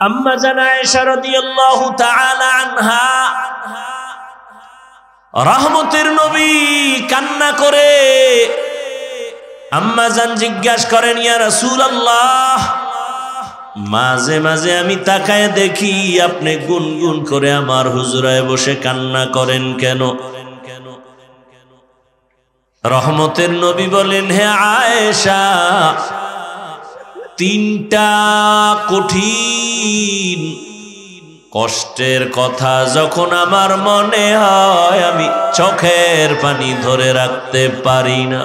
আম্মা জান আয়েশা রাদিয়াল্লাহু তাআলা আনহা রহমতের নবী কান্না করে আম্মা জান জিজ্ঞাসা করেন, ইয়া রাসূলুল্লাহ, মাঝে মাঝে আমি তাকায় দেখি আপনি গুনগুন করে আমার হুজরায় বসে কান্না করেন কেন? রহমতের নবী বলেন, হে আয়েশা, তিনটা কঠিন কষ্টের কথা যখন আমার মনে হয় আমি চোখের পানি ধরে রাখতে পারি না।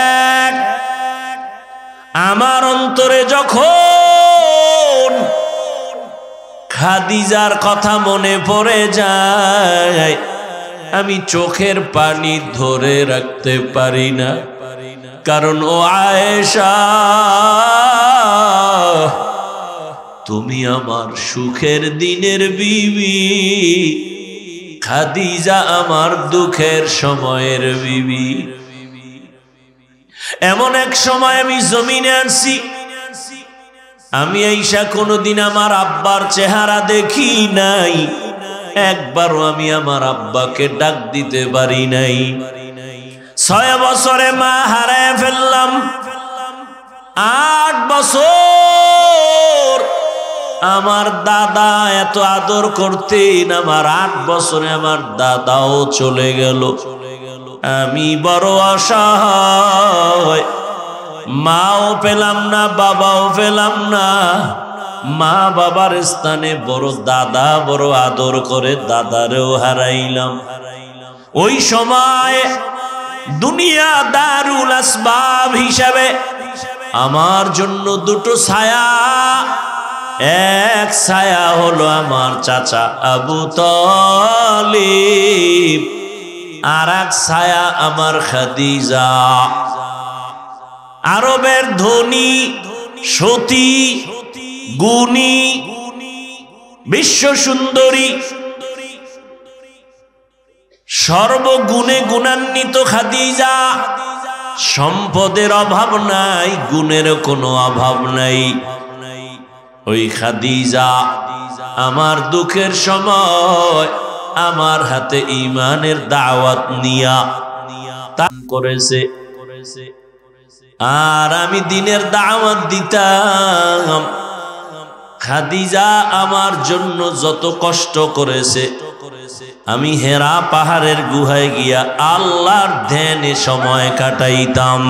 এক, আমার অন্তরে যখন খাদিজার কথা মনে পড়ে যায় আমি চোখের পানি ধরে রাখতে পারি না, কারণ ও আয়েশা, তুমি আমার সুখের দিনের বিবি, খাদিজা আমার দুঃখের সময়ের বিবি। এমন এক সময় আমি জমিনে আনছি, আমি আয়েশা কোনোদিন আমার আব্বার চেহারা দেখি নাই, একবারও আমি আমার আব্বাকে ডাক দিতে পারি নাই। 6 বছরে মা হারায় ফেললাম, 8 বছর আমার দাদা এত আদর করতেন, আমার 8 বছরে আমার দাদাও চলে গেল। আমি বড় অসহায়, মাও পেলাম না, বাবাও পেলাম না। মা বাবার স্থানে বড় দাদা বড় আদর করে, দাদারেও হারাইলাম। ওই সময় দুনিয়া দারুল আসবাব হিসাবে আমার জন্য দুটো ছায়া, এক ছায়া হলো আমার চাচা আবু তালিব, আর এক ছায়া আমার খাদিজা। আরবের ধনী, সতী, গুণী, বিশ্ব সুন্দরী, সর্বগুণে গুণান্বিত খাদিজা। সম্পদের অভাব নাই, গুণের কোনো অভাব নাই। ওই খাদিজা আমার দুঃখের সময় আমার হাতে ঈমানের দাওয়াত নিয়া তা করেছে, আর আমি দিনের দাওয়াত দিতাম। খাদিজা আমার জন্য যত কষ্ট করেছে, আমি হেরা পাহাড়ের গুহায় গিয়া আল্লাহর ধ্যানে সময় কাটাইতাম।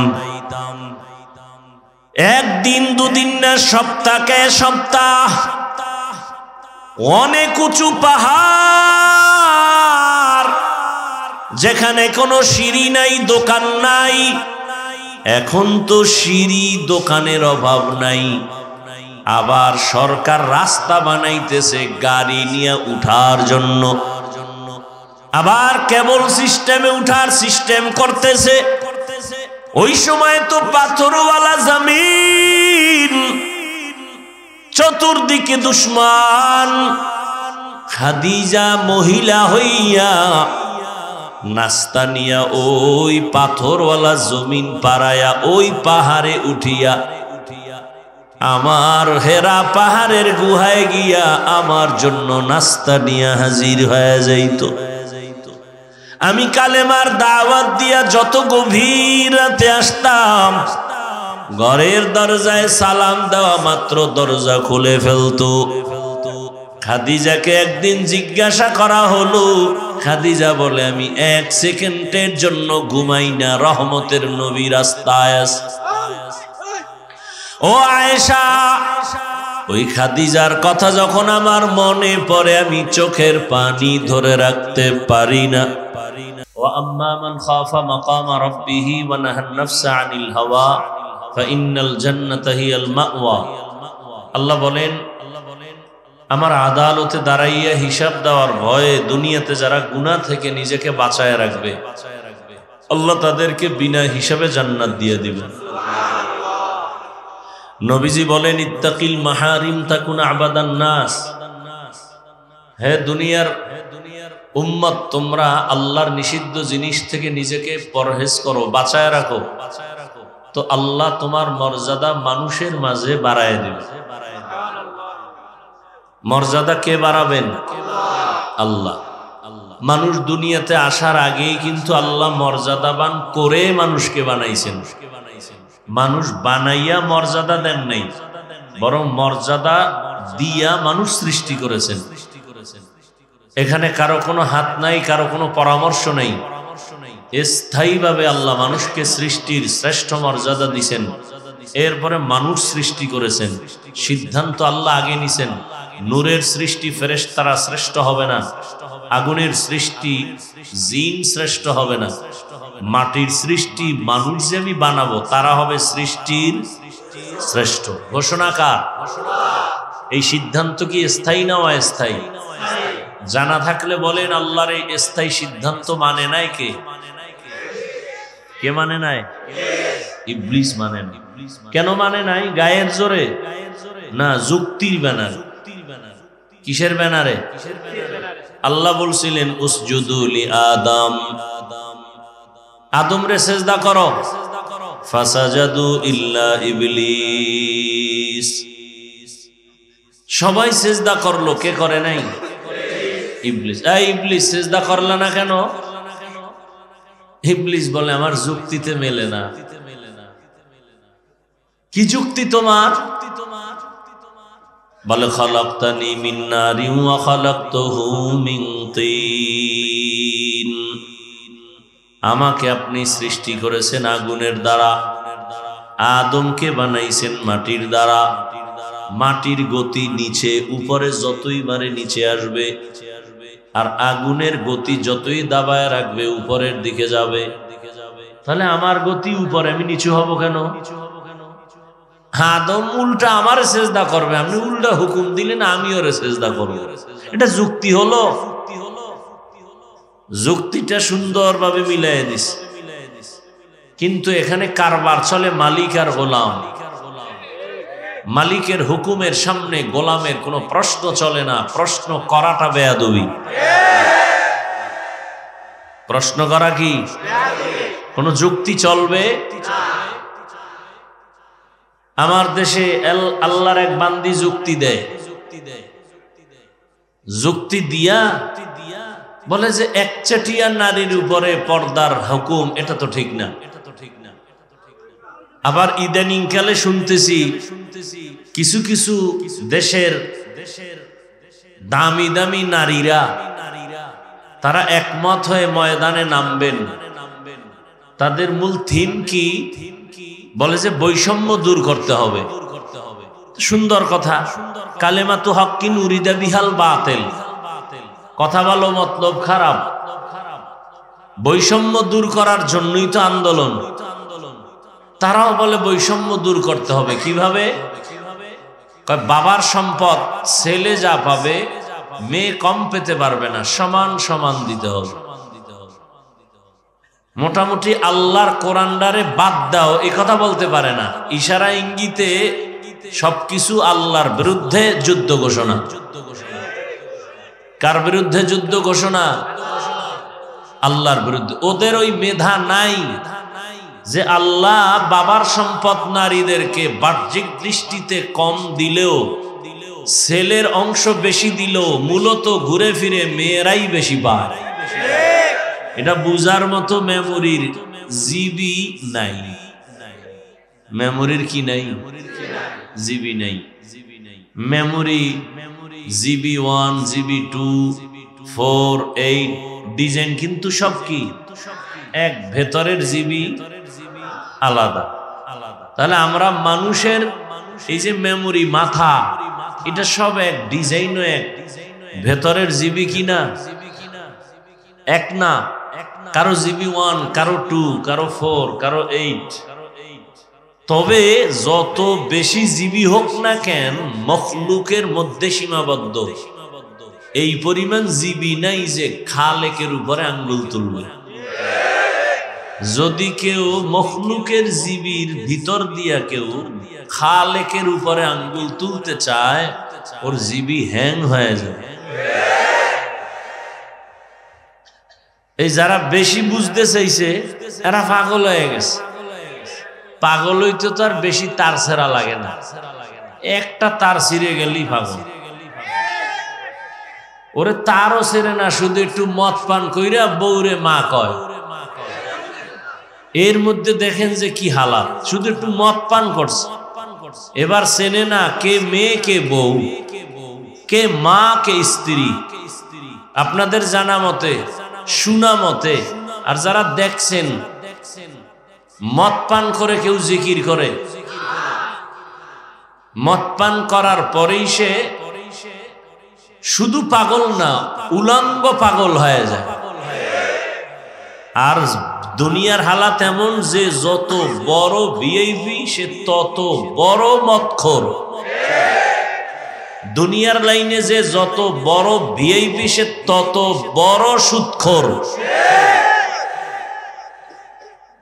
একদিন দুদিন না, সপ্তাহে সপ্তাহ। অনেক উঁচু পাহাড়, যেখানে কোনো সিঁড়ি নাই, দোকান নাই। এখন তো সিঁড়ি দোকানের অভাব নাই, আবার সরকার রাস্তা বানাইতেছে গাড়ি নিয়ে উঠার জন্য, আবার কেবল সিস্টেমে উঠার সিস্টেম করতেছে। ওই সময় তো পাথরওয়ালা জমিন, চতুর্দিকে দুশ্মন। খাদিজা মহিলা হইয়া নাস্তা নিয়া ওই পাথরওয়ালা জমিন পাড়ায়া ওই পাহাড়ে উঠিয়া আমার হেরা পাহাড়ের গুহায় গিয়া আমার জন্য নাস্তা নিয়া হাজির হয়ে যাইত। আমি কালেমার দাওয়াত দিয়া যত গভীর রাতে আসতাম, ঘরের দরজায় সালাম দেওয়া মাত্র দরজা খুলে ফেলতো। খাদিজাকে একদিন জিজ্ঞাসা করা হলো, খাদিজা বলে, আমি 1 সেকেন্ডের জন্য ঘুমাই না, রহমতের নবী রাস্তায় আছে। ও আয়েশা, ওই খাদিজার কথা যখন আমার মনে পড়ে আমি চোখের পানি ধরে রাখতে পারি না। ওয়া আম্মা মান খাফা মাকামা রাব্বিহি ওয়া নাহান নাফসা আনিল হাওয়া ফাইন্নাল জান্নাতা হিয়াল মাওয়া। আল্লাহ বলেন, আমার আদালতে দাঁড়াইয়া হিসাব দেওয়ার ভয়ে দুনিয়াতে যারা গুনাহ থেকে নিজেকে বাঁচায় রাখবে, আল্লাহ তাদেরকে বিনা হিসাবে জান্নাত দিয়ে দিবেন। নবীজি বলেন, ইত্তাকিল মাহারিম তাকুন আবাদান নাস। হে দুনিয়ার উম্মত, তোমরা আল্লাহর নিষিদ্ধ জিনিস থেকে নিজেকে পরহেজ করো, বাঁচায় রাখো, তো আল্লাহ তোমার মর্যাদা মানুষের মাঝে বাড়ায় দেবে। মর্যাদা কে বাড়াবেন? আল্লাহ। মানুষ দুনিয়াতে আসার আগেই কিন্তু আল্লাহ মর্যাদাবান করে মানুষকে বানাইছেন। মানুষ বানাইয়া মর্যাদা দেন নাই, বরং মর্যাদা দিয়া মানুষ সৃষ্টি করেছেন। এখানে কারো কোনো হাত নাই, কারো কোনো পরামর্শ নাই। স্থায়ীভাবে আল্লাহ মানুষকে সৃষ্টির শ্রেষ্ঠ মর্যাদা দিছেন। এরপরে মানুষ সৃষ্টি করেছেন। সিদ্ধান্ত আল্লাহ আগে নিছেন। নূরের সৃষ্টি ফেরেশতারা শ্রেষ্ঠ হবে না, আগুনের সৃষ্টি জিন শ্রেষ্ঠ হবে না, মাটির সৃষ্টি মানুষ যে আমি বানাবো তারা হবে সৃষ্টির শ্রেষ্ঠ। ঘোষণা কার? এই সিদ্ধান্ত কি স্থায়ী না অস্থায়ী? জানা থাকলে বলেন আল্লাহর এই স্থায়ী সিদ্ধান্ত মানে নাই কে? কে মানে নাই? ইবলিস মানে নাই। কেন মানে নাই? গায়ের জোরে না, যুক্তির ব্যানার। কিসের ব্যানারে? আল্লাহ বলছিলেন উসজুদু লি আদম, আদম রে সেজদা করো। ফাসাজাদু ইল্লা ইবলিস, সবাই সেজদা করলো, কে করে নাই? ইবলিস। এই ইবলিস সেজদা করলা না কেন? ইবলিস বলে আমার যুক্তিতে মেলে না। কি যুক্তি তোমার? বলে খালাকতানি মিন নারিন ওয়া খালাকতুহু মিন তিন, আমাকে আপনি সৃষ্টি করেছেন আগুনের দ্বারা, আদমকে বানাইছেন মাটির দ্বারা। মাটির গতি নিচে, উপরে যতই বারে নিচে আসবে, আর আগুনের গতি যতই দাবায় রাখবে উপরের দিকে যাবে। তাহলে আমার গতি উপরে, আমি নিচু হব কেন? আদম উল্টা আমার সেজদা করবে, আপনি উল্টা হুকুম দিলেন আমি ওরে সেজদা করব। এটা যুক্তি হলো? যুক্তিটা সুন্দরভাবে মিলাই দিস। কিন্তু এখানে কারবার চলে মালিক আর গোলাম। মালিকের হুকুমের সামনে গোলামের কোনো প্রশ্ন চলে না। প্রশ্ন করাটা বেয়াদবি। প্রশ্ন করা কি কোনো যুক্তি চলবে? আমার দেশে আল্লাহর এক বান্দি যুক্তি দেয়, যুক্তি দিয়া বলে যে একচেটিয়া নারীর উপরে পর্দার হুকুম, এটা তো ঠিক না। আবার ইদানিং কালে শুনতেছি কিছু কিছু দেশের দামি দামি নারীরা তারা একমত হয়ে ময়দানে নামবেন। তাদের মূল থিম কি? বলে যে বৈষম্য দূর করতে হবে। সুন্দর কথা, কালেমাতু হক্কিন উরিদা বিহাল বাতিল, কথা বলো মতলব খারাপ। বৈষম্য দূর করার জন্যই তো আন্দোলন। তারাও বলে বৈষম্য দূর করতে হবে। কিভাবে? বাবার সম্পদ ছেলে যা পাবে মেয়ে কম পেতে পারবে না, সমান সমান দিতে হবে। মোটামুটি আল্লাহর কোরআনটারে বাদ দাও এ কথা বলতে পারে না। ইশারা ইঙ্গিতে সবকিছু আল্লাহর বিরুদ্ধে যুদ্ধ ঘোষণা। কার বিরুদ্ধে যুদ্ধ ঘোষণা? আল্লাহর বিরুদ্ধে। ওদের ওই মেধা নাই যে আল্লাহ বাবার সম্পদ নারীদেরকে বাহ্যিক দৃষ্টিতে কম দিলেও, ছেলের অংশ বেশি দিলেও মূলত ঘুরে ফিরে মেয়েরাই বেশি পায়। এটা বুঝার মতো মেমোরির জিবি নাই। মেমোরির কি নাই? জিবি নাই। মেমোরি জিবি 1, জিবি 2, 4, 8 ডিজাইন কিন্তু সব কি এক। ভেতরের জিবি আলাদা। তাহলে আমরা মানুষের এই যে মেমোরি মাথা, এটা সব এক, ডিজাইনও এক, ভেতরের জিবি কিনা এক না। কারো জিবি 1, কারো 2, কারো 4, কারো 8। তবে যত বেশি জিবি হোক না কেন মখলুকের মধ্যে সীমাবদ্ধ। এই পরিমাণ জিবি নাই যে খালেকের উপরে আঙ্গুল তুলবে। যদি কেউ মখলুকের জিবির ভিতর দিয়া কেউ খালেকের উপরে আঙ্গুল তুলতে চায়, ওর জিবি হ্যাং হয়ে যায়। এই যারা বেশি বুঝতে চাইছে এরা পাগল হয়ে গেছে। পাগল হইতে তো আর বেশি তার ছেঁড়া লাগে না, একটা তার ছিঁড়ে গেলেই পাগল। ওরে তারও ছেড়ে না, শুধু একটু মদ পান কইরা বউরে মা কয়। এর মধ্যে দেখেন যে কি হালাত, শুধু একটু মদ পান করছে, এবার চেনে না কে মেয়ে কে বউ, কে মা কে স্ত্রী। আপনাদের জানা মতে, শোনা মতে, আর যারা দেখছেন, মদ পান করে কেউ জিকির করে, মদ পান করার পরেই সে শুধু পাগল না, উলঙ্গ পাগল হয়ে যায়। আর দুনিয়ার হালাত এমন যে যত বড় ভিআইপি সে তত বড় মদখোর। দুনিয়ার লাইনে যে যত বড় ভিআইপি সে তত বড় সুদখোর।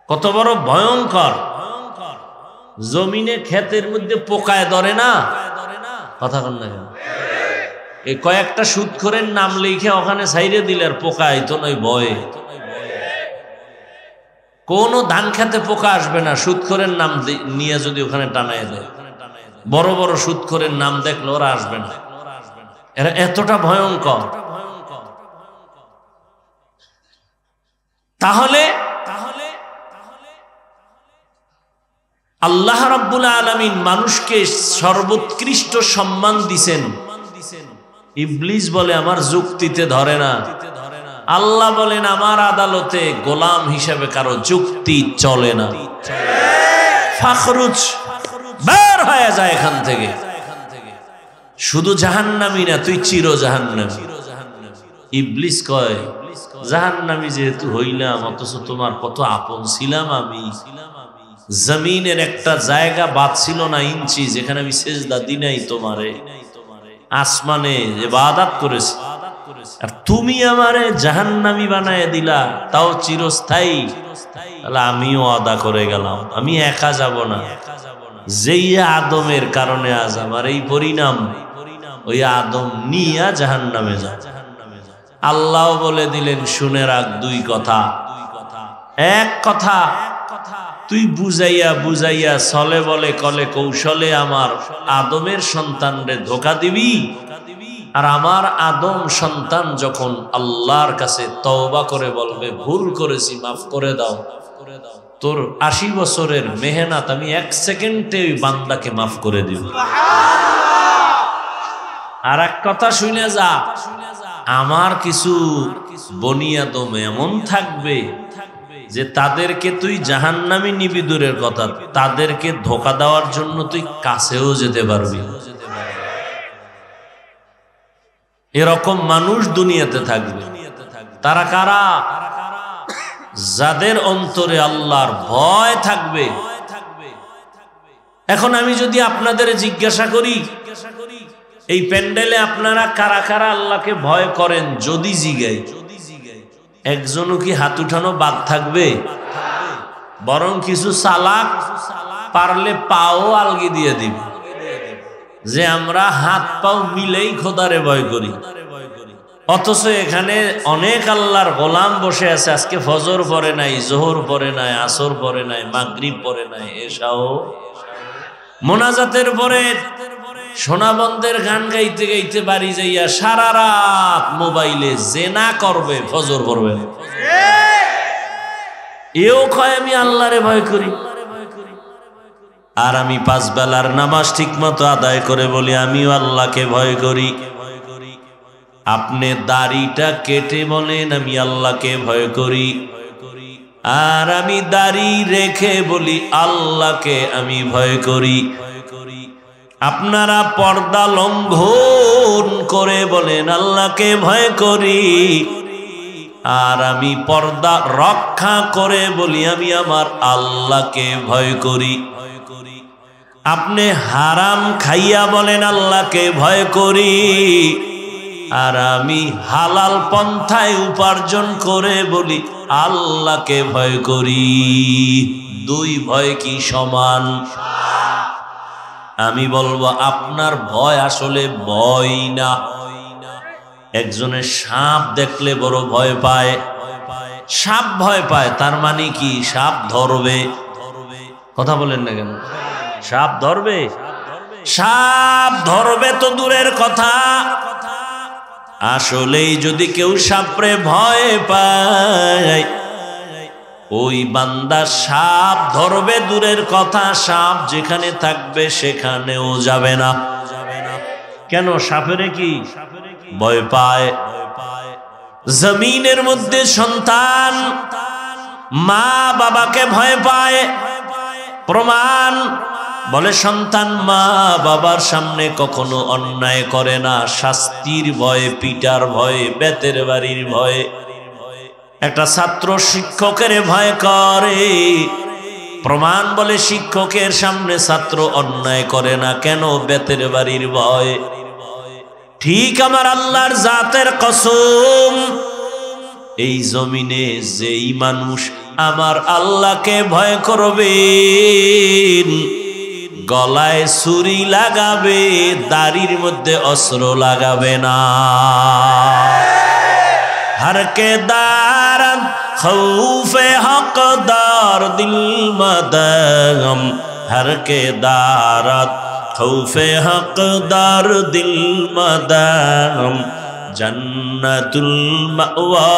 কত বড় ভয়ঙ্কর। জমিনে ক্ষেতের মধ্যে পোকায় ধরে না, কথা কন না কেন? এই কয়েকটা সুদখোরের নাম লিখে ওখানে ছাইরে দিলে আর পোকা আইতো নয় ভয়ে। কোন ধান খেতে পোকা আসবে না সুদখোরের নাম নিয়ে যদি ওখানে টানায় দেয়। বড় বড় সুদখোরের নাম দেখলে ওরা আসবে না, এরা এতটা ভয়ঙ্কর। তাহলে আল্লাহ রাব্বুল আলামিন মানুষকে সর্বোৎকৃষ্ট সম্মান দিছেন। ইবলিস বলে আমার যুক্তিতে ধরে না, আল্লাহ বলেন আমার আদালতে গোলাম হিসেবে কারো যুক্তি চলে না। ফাখরুজ, বের হয়ে যায় এখান থেকে। শুধু জাহান্নামী না, তুই চির জাহান্নামী। ইবলিস কয় জাহান্নামী যেহেতু হইলাম, অথচ তোমার কত আপন ছিলাম আমি। জমিনের একটা জায়গা বাদ ছিল না ইঞ্চি যেখানে আমি সেজদা দিই নাই তোমারে। আসমানে ইবাদত করেছি, আর তুমি আমারে জাহান্নামী বানায় দিলা, তাও চিরস্থায়ী। তাহলে আমিও আদা করে গেলাম, আমি একা যাব না। যেই আদমের কারণে আজ আমার এই পরিণাম, ওই আদম নিয়া জাহান্নামে যাও। আল্লাহ বলে দিলেন শুনে রাখ দুই কথা। এক কথা, তুই বুঝাইয়া বুঝাইয়া ছলে বলে কলে কৌশলে আমার আদমের সন্তানরে ধোকা দিবি, আর আমার আদম সন্তান যখন আল্লাহর কাছে তওবা করে বলবে ভুল করেছি মাফ করে দাও, তোর 80 বছরের মেহনত আমি 1 সেকেন্ডে ওই বান্দাকে মাফ করে দিব। আর এক কথা শুনে যা, আমার কিছু বনি আদম এমন থাকবে যে তাদেরকে তুই জাহান্নামী নিবি দূরের কথা, তাদেরকে ধোকা দেওয়ার জন্য তুই কাছেও যেতে পারবি। এরকম মানুষ দুনিয়াতে থাকবে। তারা কারা? যাদের অন্তরে আল্লাহর ভয় থাকবে। এখন আমি যদি আপনাদের জিজ্ঞাসা করি, এই প্যান্ডেলে আপনারা কারা কারা আল্লাহকে ভয় করেন, যদি জিগাই, একজনও কি হাত উঠানো বাদ থাকবে? বরং কিছু চালাক পারলে পাও আলগি দিয়ে দিবে যে আমরা হাত পাও মিলেই খোদারে ভয় করি। অথচ এখানে অনেক আল্লাহর গোলাম বসে আছে, আজকে ফজর পড়ে নাই, জোহর পড়ে নাই, আসর পড়ে নাই, মাগরিব পড়ে নাই, এশাও মোনাজাতের পরে সোনাবন্দের গান গাইতে গাইতে বাড়ি যাইয়া সারা রাত মোবাইলে জেনা করবে, ফজর পড়বে না। এও কয় আমি আল্লাহরে ভয় করি। আর আমি 5 বেলার নামাজ ঠিক মতো আদায় করে বলি আমিও আল্লাহকে ভয় করি। আপনি দাড়িটা কেটে বলেন আমি আল্লাহকে ভয় করি, আর আমি দাড়ি রেখে বলি আল্লাহকে আমি ভয় করি। আপনারা পর্দা লঙ্ঘন করে বলেন আল্লাহকে ভয় করি, আর আমি পর্দা রক্ষা করে বলি আমি আমার আল্লাহকে ভয় করি। আপনি হারাম খাইয়া বলেন আল্লাহকে ভয় করি, আর আমি হালাল পন্থায় উপার্জন করে বলি আল্লাহকে ভয় করি। দুই ভয় কি সমান? আমি বলবো আপনার ভয় আসলে ভয় না। একজনের সাপ দেখলে বড় ভয় পায়, সাপ ভয় পায়, তার মানে কি সাপ ধরবে। কথা বলেন না কেন? সাপ ধরবে? সাপ ধরবে তো দূরের কথা, আসলেই যদি কেউ সাপরে ভয় পায়, ওই বান্দা সাপ ধরবে দূরের কথা, সাপ যেখানে থাকবে সেখানেও যাবে না। কেন? সাপেরে কি ভয় পায়? জমিনের মধ্যে সন্তান মা বাবাকে ভয় পায়, প্রমাণ বলে সন্তান মা বাবার সামনে কখনো অন্যায় করে না, শাস্তির ভয়ে, পিটার ভয়ে, বেতের বাড়ির ভয়ে। একটা ছাত্র শিক্ষকের ভয় করে, প্রমাণ বলে শিক্ষকের সামনে ছাত্র অন্যায় করে না, কেন? বেতের বাড়ির ভয়। ঠিক আমার আল্লাহর জাতের কসম, এই জমিনে যেই মানুষ আমার আল্লাহকে ভয় করবে, গলায় ছুরি লাগাবে, দাড়ির মধ্যে অস্ত্র লাগাবে না। हर के दारन खौफे हकदार दिल मदगम, हर के दारत खौफे हकदार दिल मदगम, जन्नतुल मअवा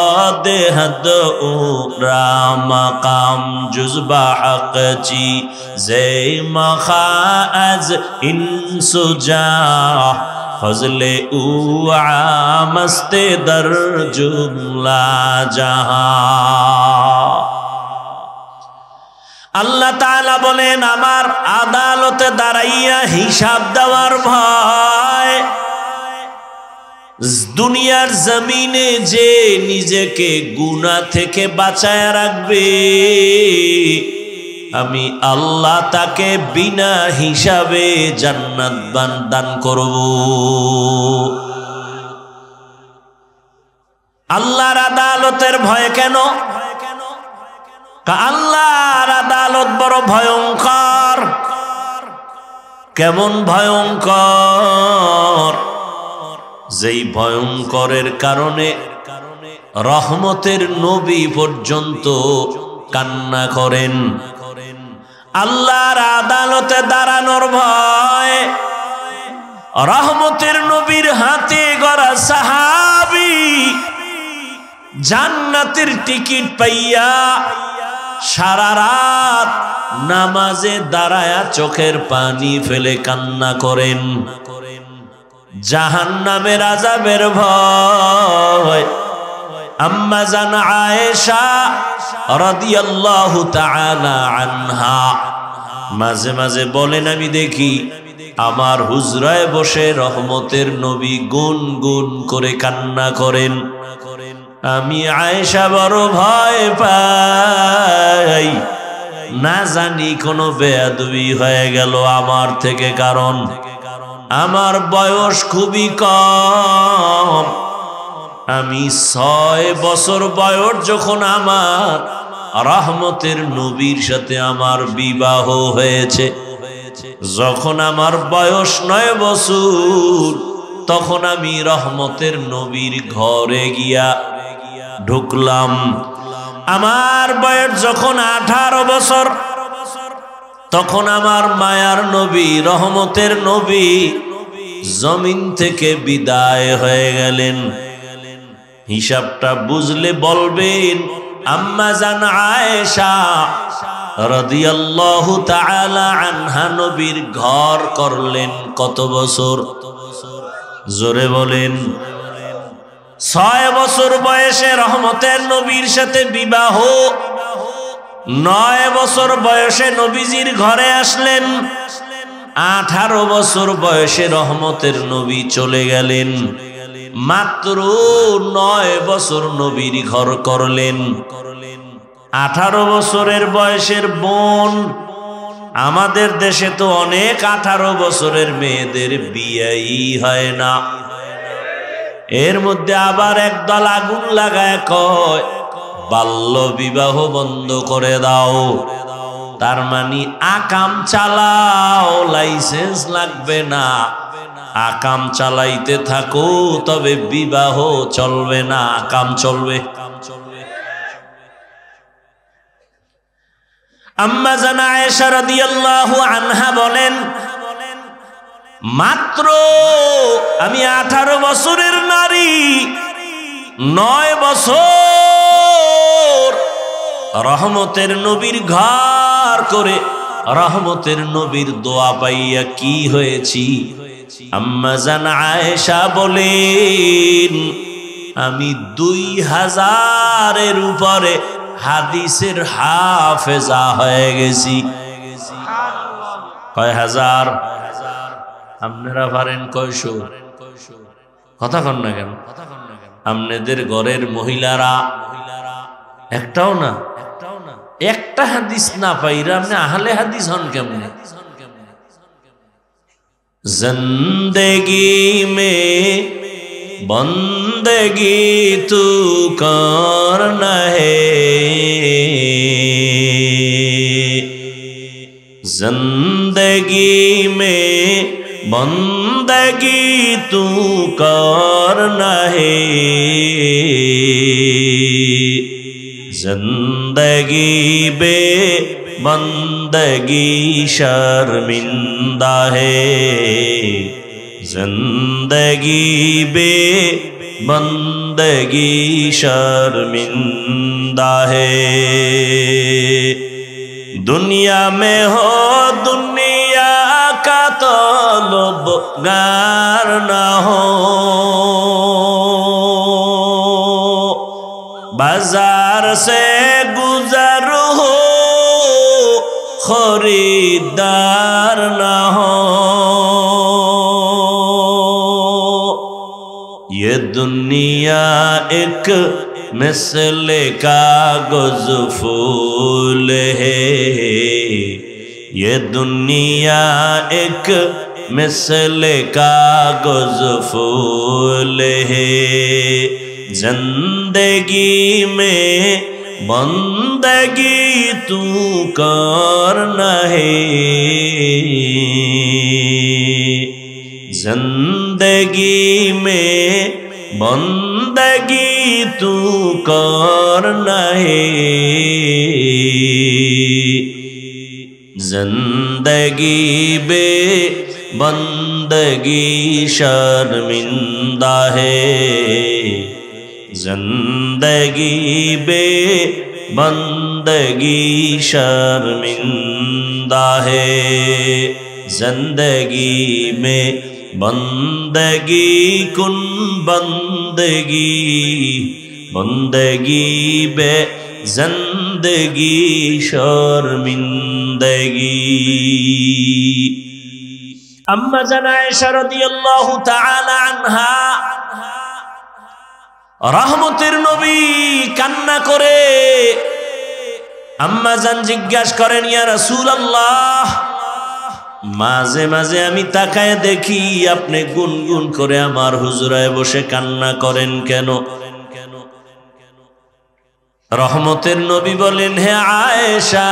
देहद उरा मकाम जुज़बा हक ची ज़े मखाअज इंसुजा फजले मस्ते दर जुमला जहां। আল্লাহ তাআলা বলেন আমার আদালতে দাঁড়াইয়া হিসাব দেওয়ার ভয়। দুনিয়ার জমিনে যে নিজেকে গুনাহ থেকে বাঁচায় রাখবে, আমি আল্লাহ তাকে বিনা হিসাবে জান্নাত দান করব। আল্লাহর আদালতের ভয় কেন? আল্লাহর আদালত বড় ভয়ঙ্কর। কেমন ভয়ঙ্কর? যেই ভয়ঙ্করের কারণে রহমতের নবী পর্যন্ত কান্না করেন। আল্লাহর আদালতে দাঁড়ানোর ভয়। রহমতের নবীর হাতে গড়া সাহাবী জান্নাতের টিকিট পাইয়া সারা রাত নামাজে দাঁড়ায়া চোখের পানি ফেলে কান্না করেন। জাহান্নামের আযাবের ভয়। আম্মা জান আয়েশা রাদিয়াল্লাহু তাআলা আনহা মাঝে মাঝে বলেন, আমি দেখি আমার হুজরায় বসে রহমতের নবী গুন গুন করে কান্না করেন। আমি আয়েশা বড় ভয় পাই, না জানি কোনো বেয়াদবি হয়ে গেল আমার থেকে, কারণ আমার বয়স খুবই কম। আমি 6 বছর বয়স যখন আমার রহমতের নবীর সাথে আমার বিবাহ হয়েছে, যখন আমার বয়স 9 বছর তখন আমি রহমতের নবীর ঘরে গিয়া ঢুকলাম। আমার বয়স যখন 18 বছর তখন আমার মায়ার নবী রহমতের নবী জমিন থেকে বিদায় হয়ে গেলেন। হিসাবটা বুঝলে বলবেন, আম্মা জান আয়েশা রাদিয়াল্লাহু তাআলা আনহা নবীর ঘর করলেন কত বছর? জোরে বলেন। 6 বছর বয়সে রহমতের নবীর সাথে বিবাহ, 9 বছর বয়সে নবীজির ঘরে আসলেন, 18 বছর বয়সে রহমতের নবী চলে গেলেন। মাত্র 9 বছর নবীর ঘর করলেন। 18 বছরের বয়সের বোন, আমাদের দেশে তো অনেক 18 বছরের মেয়েদের বিয়েই হয় না। এর মধ্যে আবার একদল আগুন লাগায় কয় বাল্য বিবাহ বন্ধ করে দাও। তার মানে আকাম চালাও, লাইসেন্স লাগবে না, আকাম চালাইতে থাকো, তবে বিবাহ চলবে না, আকাম চলবে। আম্মা জান আয়েশা রাদিয়াল্লাহু আনহা বলেন, মাত্র আমি 18 বছরের নারী, 9 বছর রহমতের নবীর ঘর করে রহমতের নবীর দোয়া পাইয়া কি হয়েছি। আম্মা জান আয়েশা বলেন, আমি 2000-এর উপরে হাদিসের হাফেজা হয়ে গেছি। কয় হাজার? আপনারা পারেন কয়শো? কথা কন না কেন? আপনাদের ঘরের মহিলারা একটাও না, একটা হাদিস না পাইরা আপনি আহলে হাদিস হন কেমনে? জিন্দেগি মে বন্দেগি তু করনা হে, जिंदगी में बंदगी तू करना है, जिंदगी बे बंदगी शर्मिंदा है, जिंदगी बे बंदगी शर्मिंदा है। दुनिया में हो दुनिया का तलबगार ना हो, बाजार से गुजर हो खरीदार ना हो, ये दुनिया एक मिसले कागज फूल है, ये दुनिया एक मिसले कागज फूल है, जिंदगी में बंदगी तू करना है, जिंदगी में बंदगी तू करना है, जिंदगी बे बंदगी शर्मिंदा है, जिंदगी बे बंदगी शर्मिंदा है, जिंदगी में बंदगी कुन बंदगी, बंदगी बे जिंदगी शर्मिंदगी। अम्मा जान आयशा रादियाल्लाहु ताआला आनहा रहमतेर नबी कान्ना करे। আম্মা জান জিজ্ঞাসা করেন, ইয়া রাসূলুল্লাহ, মাঝে মাঝে আমি তাকায় দেখি আপনি গুনগুন করে আমার হুজরায় বসে কান্না করেন কেন? রহমতের নবী বলেন, হে আয়েশা,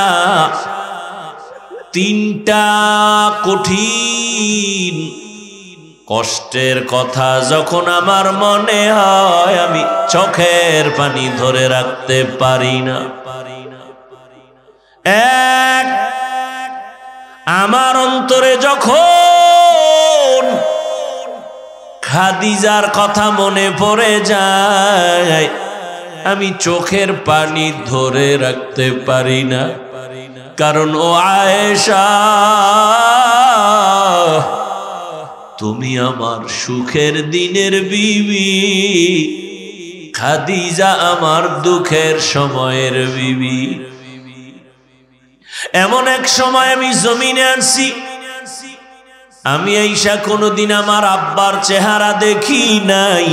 3টা কঠিন কষ্টের কথা যখন আমার মনে হয় আমি চোখের পানি ধরে রাখতে পারি না। এক, আমার অন্তরে যখন খাদিজার কথা মনে পড়ে যায় আমি চোখের পানি ধরে রাখতে পারি না, কারণ ও আয়েশা, তুমি আমার সুখের দিনের বিবি, খাদিজা আমার দুঃখের সময়ের বিবি। এমন এক সময় আমি জমিনে আসছি, আমি আয়েশা কোনোদিন আমার আব্বার চেহারা দেখি নাই,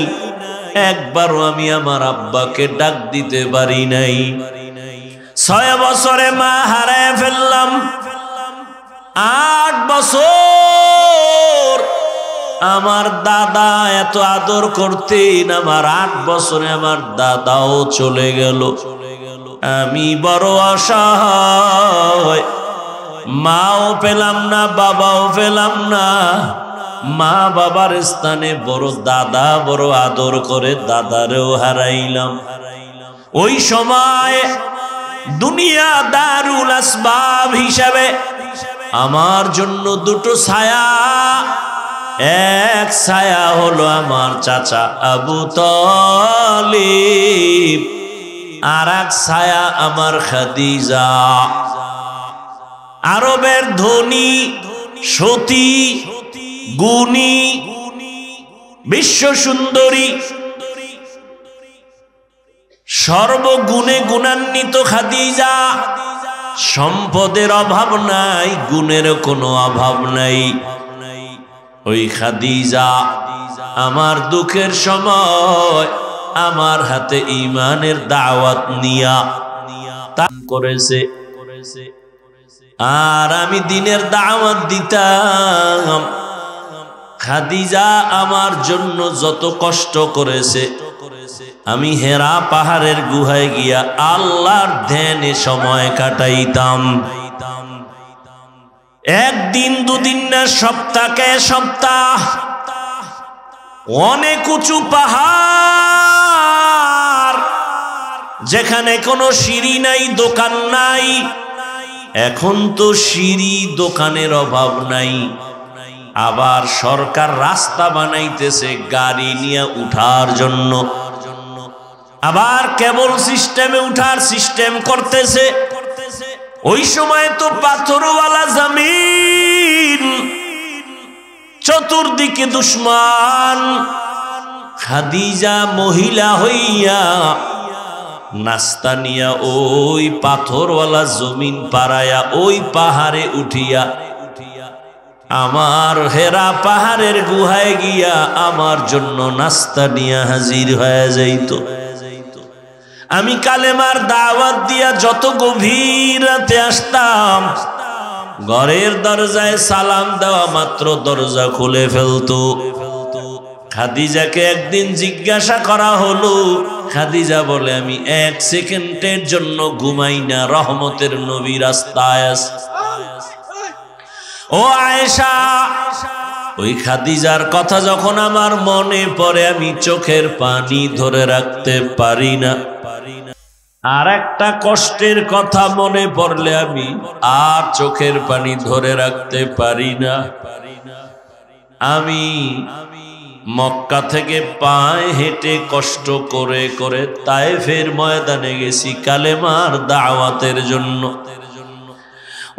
একবারও আমি আমার আব্বাকে ডাক দিতে পারি নাই। 6 বছরে মা হারায় ফেললাম, 8 বছর আমার দাদা এত আদর করতেন, আমার 8 বছরে আমার দাদাও চলে গেল। আমি বড় অসহায়, মাও পেলাম না, বাবাও পেলাম না। মা বাবার স্থানে বড় দাদা বড় আদর করে, দাদারেও হারাইলাম। ওই সময় দুনিয়া দারুল আসবাব হিসাবে আমার জন্য দুটো ছায়া, এক ছায়া হলো আমার চাচা আবু তালিব, আর এক ছায়া আমার খাদিজা। আরবের ধনী, সতী, গুণী, বিশ্ব সুন্দরী, সর্বগুণে গুণান্বিত খাদিজা। সম্পদের অভাব নাই, গুণের কোনো অভাব নাই। ওই খাদিজা আমার দুঃখের সময় আমার হাতে ঈমানের দাওয়াত নিয়া দান করেছে, আর আমি দ্বীনের দাওয়াত দিতাম। খাদিজা আমার জন্য যত কষ্ট করেছে, আমি হেরা পাহাড়ের গুহায় গিয়া আল্লাহর ধ্যানে সময় কাটাইতাম। একদিন দুদিন না, সপ্তাহকে সপ্তাহ। অনেক উঁচু পাহাড়, যেখানে কোনো সিঁড়ি নাই, দোকান নাই। এখন তো সিঁড়ি দোকানের অভাব নাই, আবার সরকার রাস্তা বানাইতেছে গাড়ি নিয়ে উঠার জন্য, আবার কেবল সিস্টেমে উঠার সিস্টেম করতেছে। ওই সময় তো পাথরওয়ালা জমিন, চতুর্দিকে দুশ্মন। খাদিজা মহিলা হইয়া নাস্তা নিয়া ওই পাথরওয়ালা জমিন পাড়ায়া ওই পাহাড়ে উঠিয়া আমার হেরা পাহাড়ের গুহায় গিয়া আমার জন্য নাস্তা নিয়া হাজির হয়ে যাইত। আমি কালেমার দাওয়াত দিয়া যত গভীর রাতে আসতাম, ঘরের দরজায় সালাম দেওয়া মাত্র দরজা খুলে ফেলতো। খাদিজাকে একদিন জিজ্ঞাসা করা হলো, খাদিজা বলে আমি এক সেকেন্ডের জন্য ঘুমাই না, রহমতের নবী রাস্তায় আছে। ও আয়েশা, ওই খাদিজার কথা যখন আমার মনে পড়ে আমি চোখের পানি ধরে রাখতে পারি না। আর একটা কষ্টের কথা মনে পড়লে আমি আর চোখের পানি ধরে রাখতে পারি না। আমি মক্কা থেকে পায়ে হেঁটে কষ্ট করে করে তায়েফের ময়দানে গেছি কালেমার দাওয়াতের জন্য।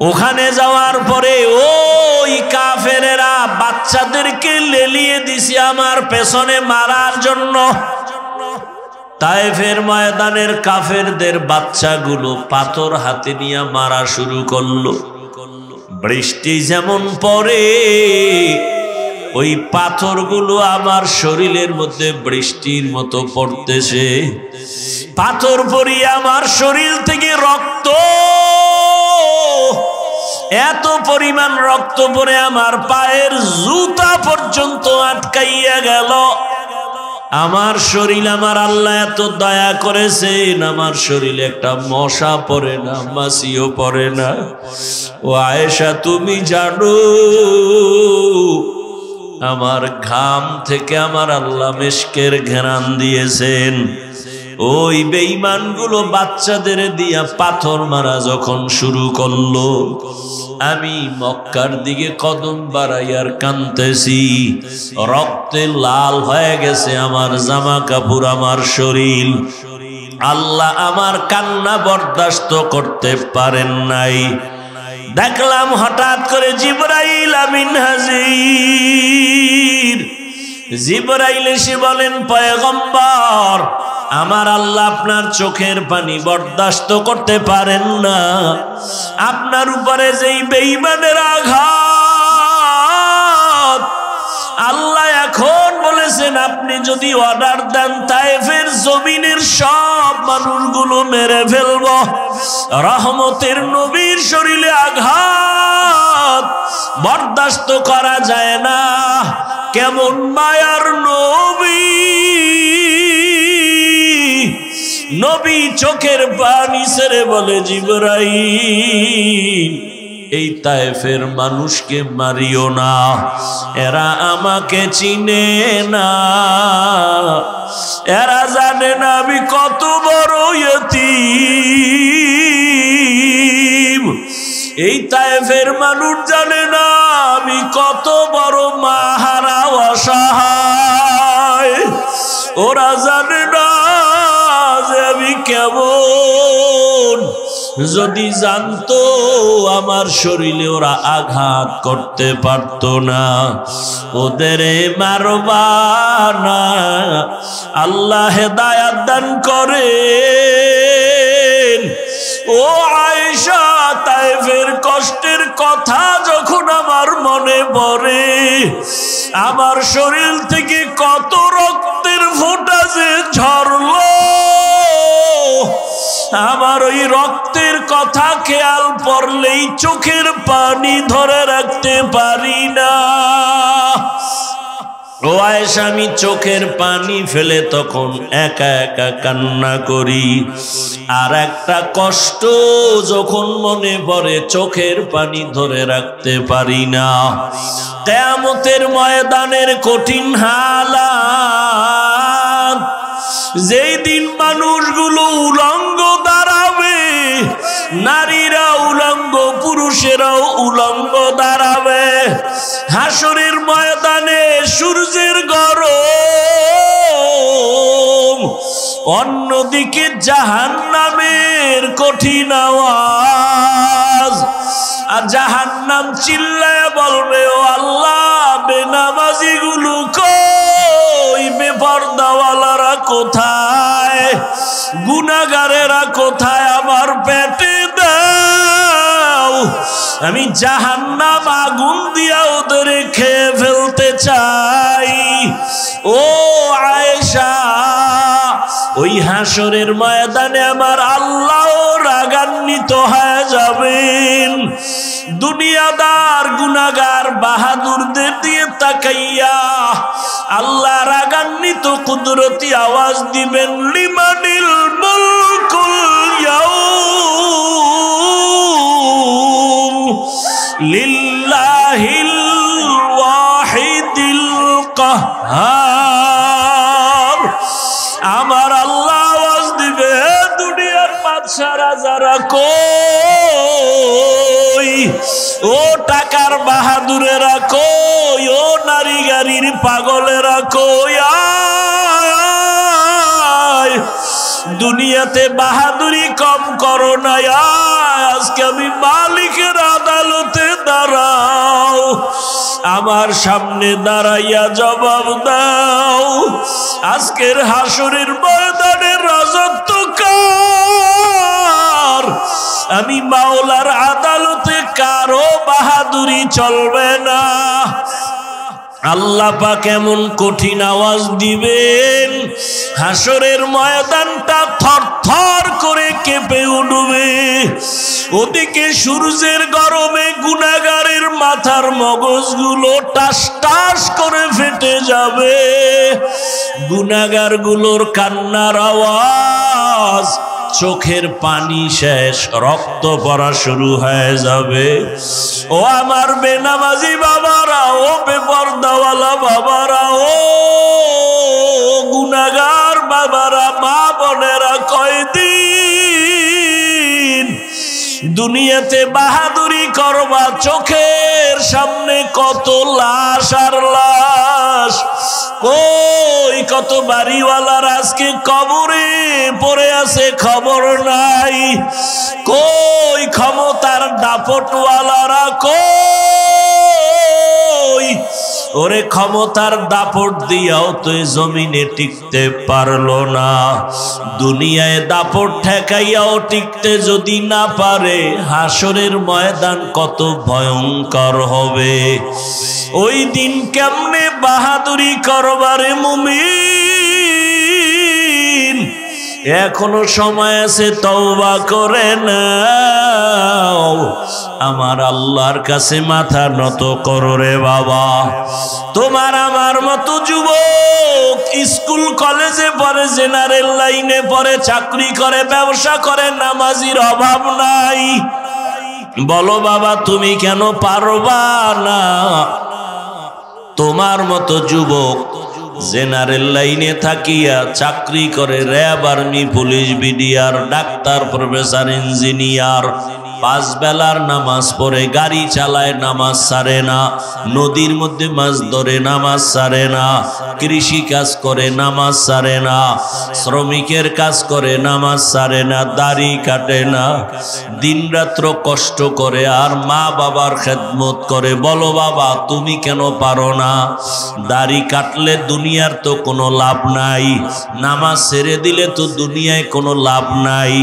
ওখানে যাওয়ার পরে ওই কাফেরেরা বাচ্চাদেরকে লেলিয়ে দিছি আমার পেছনে মারার জন্য। তায়েফের ময়দানের কাফেরদের বাচ্চাগুলো পাথর হাতে নিয়ে মারা শুরু করলো। বৃষ্টি যেমন পড়ে, ওই পাথরগুলো আমার শরীরের মধ্যে বৃষ্টির মতো পড়তেছে। পাথর পড়িয়ে আমার শরীর থেকে রক্ত, এত পরিমাণ রক্ত পড়ে আমার পায়ের জুতা পর্যন্ত আটকাইয়া গেল। আমার শরীর, আমার আল্লাহ এত দয়া করেছেন, আমার শরীরে একটা মশা পড়ে না, মাছিও পড়ে না। ও আয়েশা, তুমি জানো আমার ঘাম থেকে আমার আল্লাহ মেশকের ঘেরান দিয়েছেন। ওই বেঈমানগুলো বাচ্চাদের দিয়া পাথর মারা যখন শুরু করলো, আমি মক্কার দিকে কদম বাড়াইয়ার কাঁদতেছি। রক্তে লাল হয়ে গেছে আমার জামা কাপড়, আমার শরীর। আল্লাহ আমার কান্না বরদাস্ত করতে পারেন নাই। দেখলাম হঠাৎ করে জিবরাইল আমিন হাজির। জিবরাইল এসে বলেন, পয়গম্বর, আমার আল্লাহ আপনার চোখের পানি বরদাস্ত করতে পারেন না। আপনার উপরে যেই বেঈমানের আঘাত, আল্লাহ এখন বলেছেন আপনি যদি অর্ডার দেন তায়েফের জমিনের সব মানুষগুলো মেরে ফেলব। রহমতের নবীর শরীরে আঘাত বরদাস্ত করা যায় না। কেমন মায়ার নবী, নবী চোখের পানি ছেড়ে বলে, জিবরাইল, এই তায়েফের মানুষকে মারিও না, এরা আমাকে চিনে না, এরা জানে না আমি কত বড় ইয়তীম। এই তায়েফের মানুষ জানে না আমি কত বড় মাহারা অসহায়। ওরা জানে না যে আমি কেমন। যদি জানতো আমার শরীরে ওরা আঘাত করতে পারত না। ওদের মারবা না, আল্লাহ হেদায়াত দান করেন। ও আয়েশা, তায়েফের কষ্টের কথা যখন আমার মনে পড়ে, আমার শরীর থেকে কত রক্তের ফোঁটা যে ঝরলো, আমার ওই রক্তের কথা খেয়াল পড়লেই চোখের পানি ধরে রাখতে পারি না। ও আয়েশা, আমি চোখের পানি ফেলে তখন একা একা কান্না করি। আর একটা কষ্ট যখন মনে পড়ে চোখের পানি ধরে রাখতে পারি না। কিয়ামতের ময়দানের কঠিন হালাত, যেই দিন মানুষগুলো উলঙ্গ দাঁড়াবে, নারীরা উলঙ্গ, পুরুষেরাও উলঙ্গ দাঁড়াবে। হাসরের ময়দানে সূর্যের গরম, অন্যদিকে জাহান্নামের কঠিন আওয়াজ। আর জাহান্নাম চিল্লায় বলবে, ও আল্লাহ, বেনামাজি গুলো কই, বেপরদাওয়ালারা কোথায়, গুনাহগারেরা কোথায়, আমার পেটে দাও, আমি জাহান্নাম আগুন দিয়া ওদের খেয়ে ফেলতে চাই। ও আয়েশা, ওই হাসরের ময়দানে আমার আল্লাহ রাগান্বিত হয়ে যাবেন। দুনিয়াদার গুনাহগার বাহাদুরদের দিয়ে তাকাইয়া আল্লাহ রাগান্বিত কুদরতি আওয়াজ দিবেন, লিমানিল মুলকুল ইয়াউম লিল্লাহিল ওয়াহিদিল কাহ্হার। আমার আল্লাহ আওয়াজ দিবে, দুনিয়ার বাদশারা যারা কই, ও টাকার বাহাদুরেরা কই, ও নারী গাড়ির পাগলেরা কই, দুনিয়াতে বাহাদুরি কম করো না, আজকে আমি মালিকের আদালতে দাঁড়াও, আমার সামনে দাঁড়াইয়া জবাব দাও, আজকের হাসরের ময়দানের রাজত্ব কার? আমি মাওলার আদালতে কারো বাহাদুরি চলবে না। আল্লাহ পাক এমন কঠিন আওয়াজ দিবেন, হাসরের ময়দানটা থরথর করে কেঁপে উঠবে। ওদিকে সূর্যের গরমে গুনাহগারের মাথার মগজগুলো টাস টাস করে ফেটে যাবে। গুনাহগারগুলোর কান্নার আওয়াজ, চোখের পানি শেষ, রক্ত পড়া শুরু হয়ে যাবে। ও আমার বেনামাজি বাবারা, ও বেপরদাওয়ালা বাবারা, ও গুনাহগার বাবারা, মা বোনেরা, কয়দিন দুনিয়াতে বাহাদুরি করবা? চোখের সামনে কত লাশ আর লাশ। কই কত বাড়িওয়ালার আজকে কবরে পড়ে আছে, খবর নাই। কই ক্ষমতার দাপটওয়ালারা কই? ওরে ক্ষমতার দাপট দিয়াও তুই জমিনে টিকতে পারলো না, দুনিয়ায় দাপট ঠেকাইয়াও টিকতে যদি না পারে, হাসরের ময়দান কত ভয়ঙ্কর হবে। ওই দিন কেমনে বাহাদুরি করবারে মুমিন? এখনো সময় আছে, তওবা করে নাও, আমার আল্লাহর কাছে মাথা নত করো রে বাবা। তোমার আমার মতো যুবক স্কুল কলেজে পড়ে, জেনারেল লাইনে পড়ে, চাকরি করে, ব্যবসা করে, নামাজির অভাব নাই। বলো বাবা, তুমি কেন পারবা না? তোমার মতো যুবক জেনারেল লাইনে থাকিয়া চাকরি করে, RAB, army, police, BDR, doctor, professor, engineer, পাঁচ বেলার নামাজ পড়ে, গাড়ি চালায় নামাজ ছাড়ে না, নদীর মধ্যে মাছ ধরে নামাজ ছাড়ে না, কৃষি কাজ করে নামাজ ছাড়ে না, শ্রমিকের কাজ করে নামাজ ছাড়ে না, দাড়ি কাটে না, দিনরাত্র কষ্ট করে আর মা বাবার খেদমত করে। বলো বাবা, তুমি কেন পারো না? দাড়ি কাটলে দুনিয়ার তো কোনো লাভ নাই, নামাজ ছেড়ে দিলে তো দুনিয়ায় কোনো লাভ নাই।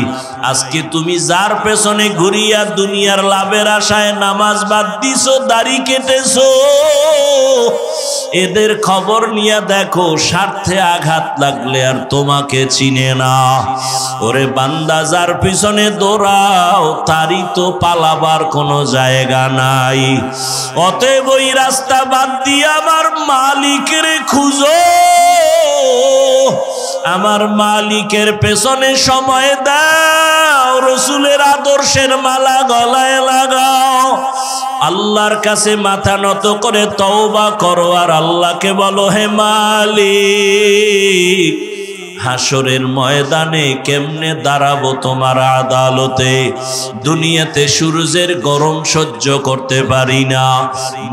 আজকে তুমি যার পেছনে ঘুরিয়া দুনিয়ার লাভের আশায় নামাজ বাদ দিছো, দাড়ি কেটেছো, এদের খবর নিয়ে দেখো, স্বার্থে আঘাত লাগলে আর তোমাকে চিনে না। ওরে বান্দা, যার পিছনে দৌড়াও তারই তো পালাবার কোনো জায়গা নাই। অতএব ওই রাস্তা বাদ দিয়ে আমার মালিকের খুঁজো, আমার মালিকের পেছনে সময় দাও, রসুলের আদর্শের মালা গলায় লাগাও, আল্লাহর কাছে মাথা নত করে তওবা করো আর আল্লাহকে বলো, হে মালিক, হাসরের ময়দানে কেমনে দাঁড়াবো তোমার আদালতে? দুনিয়াতে সূর্যের গরম সহ্য করতে পারি না,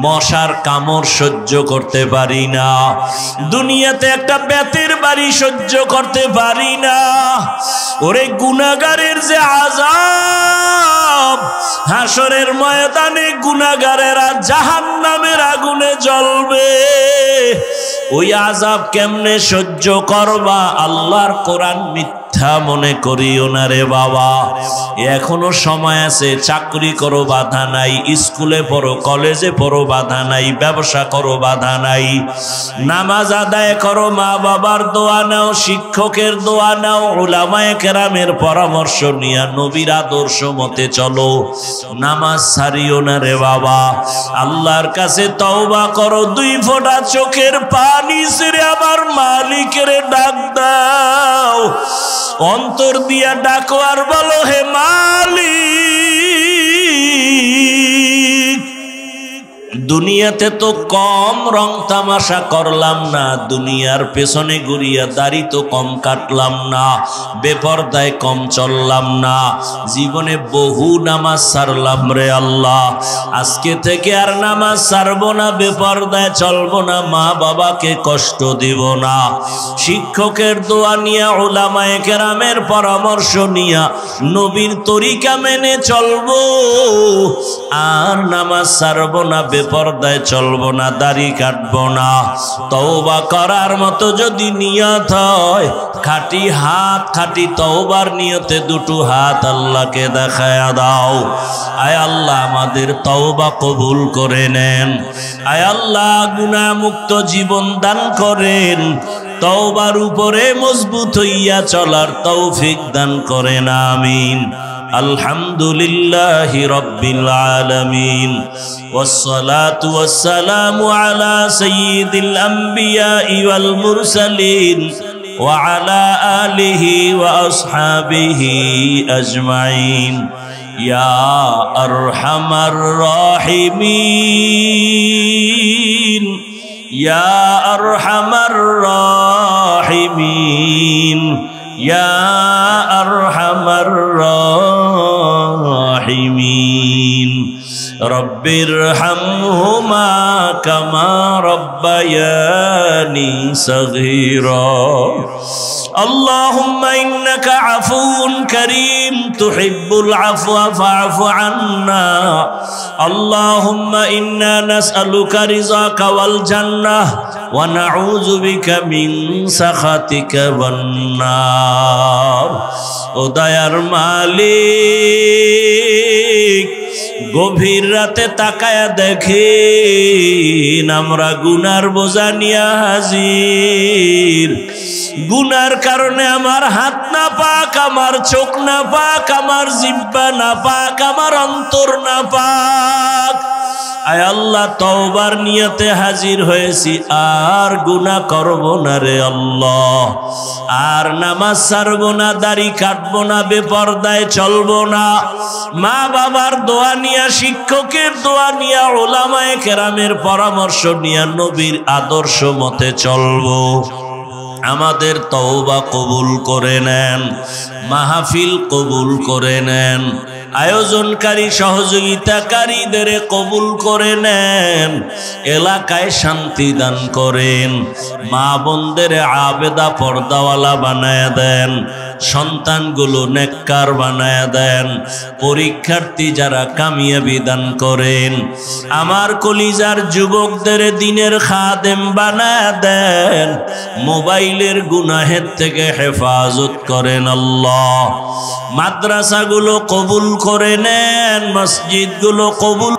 মশার কামড় সহ্য করতে পারি না, দুনিয়াতে একটা বেতের বাড়ি সহ্য করতে পারি না। ওরে গুনাহগারের যে আযাব, হাসরের ময়দানে গুনাহগারেরা জাহান্নামের আগুনে জ্বলবে, ওই আযাব কেমনে সহ্য করবা? আল্লাহর কোরআন মিথ্যা মনে করিও না রে বাবা, এখনো সময় আছে। চাকরি করো, বাধা নাই, স্কুলে পড়ো, কলেজে পড়ো, বাধা নাই, ব্যবসা করো, বাধা নাই, নামাজ আদায় করো, মা বাবার দোয়া নাও, শিক্ষকের দোয়া নাও, উলামায়ে কেরামের পরামর্শ নিয়া নবীর আদর্শ মতে চলো, নামাজ ছাড়িও না রে বাবা। আল্লাহর কাছে তওবা করো, দুই ফোঁটা চোখের পানি ছেড়ে আমার মালিকের ডাক দাও, অন্তর দিয়া ডাকো আর বলো, হে মালিক, দুনিয়াতে তো কম রং তামাশা করলাম না, দুনিয়ার পেছনে ঘুরিয়া দাড়ি তো কম কাটলাম না, বেপরদায় কম চললাম না, জীবনে বহু নামাজ ছাড়লাম রে আল্লাহ, আজকে থেকে আর নামাজ ছাড়বো না, বেপরদায় চলবো না, মা বাবাকে কষ্ট দিব না, শিক্ষকের দোয়া নিয়া, উলামায়ে কেরামের পরামর্শ নিয়া নবীর তরিকা মেনে চলবো, আর নামাজ ছাড়বো না, বেপরদায় চলবো না, দাড়ি কাটবো না। তওবা করার মতো যদি নিয়ত হয়, খাঁটি হাত, খাঁটি তওবার নিয়তে দুটো হাত আল্লাহকে দেখায়া দাও। আয় আল্লাহ, আমাদের তওবা কবুল করে নেন। আয় আল্লাহ, গুনাহ মুক্ত জীবন দান করেন, তওবার উপরে মজবুত হইয়া চলার তৌফিক দান করেন, আমিন। আলহামদুলিল্লাহি রাব্বিল আলামিন, ওয়াসসালাতু ওয়াসসালামু আলা সাইয়্যিদিল আমবিয়াই ওয়াল মুরসালিন ওয়া আলা আলিহি ওয়া আসহাবিহি আজমাইন। ইয়া আরহামার রাহিমিন, ইয়া আরহামার রাহিমিন, ইয়া আরহামার রাহিমিন। রব্বিরহামহুমা কামা রব্বায়ানি সগীরা। اللهم إنك عفو كريم تحب العفو فاعف عنا. اللهم إنا نسألك رضاك والجنة ونعوذ بك من سخطك والنار. ও দয়ার মালিক, গভীর রাতে তাকায়া দেখেন আমরা গুনার বোঝা নিয়া হাজির। গুনার কারণে আমার হাত না পাক, আমার চোখ না পাক, আমার জিহ্বা না পাক, আমার অন্তর না পাক। আয় আল্লাহ, তওবার নিয়তে হাজির হয়েছি, আর গুনাহ করব না রে আল্লাহ, আর নামাজ ছাড়ব না, দাড়ি কাটব না, বেপরদায় চলব না, মা বাবার দোয়া নিয়া, শিক্ষকের দোয়া নিয়া, উলামায়ে কেরামের পরামর্শ নিয়া নবীর আদর্শ মতে চলব। আমাদের তওবা কবুল করে নেন, মাহফিল কবুল করে নেন। আয়োজনকারী সহযোগিতাকারীদের কবুল করে নেন, এলাকায় শান্তি দান করেন, মা বোনদের আবেদা পর্দাওয়ালা বানায় দেন, সন্তানগুলো নেককার বানায় দেন, পরীক্ষার্থী যারা কামিয়াবি দান করেন, আমার কলিজার যুবকদের দিনের খাদেম বানায় দেন, মোবাইলের গুনাহের থেকে হেফাজত করেন আল্লাহ। মাদ্রাসাগুলো কবুল করে নেন, মসজিদগুলো কবুল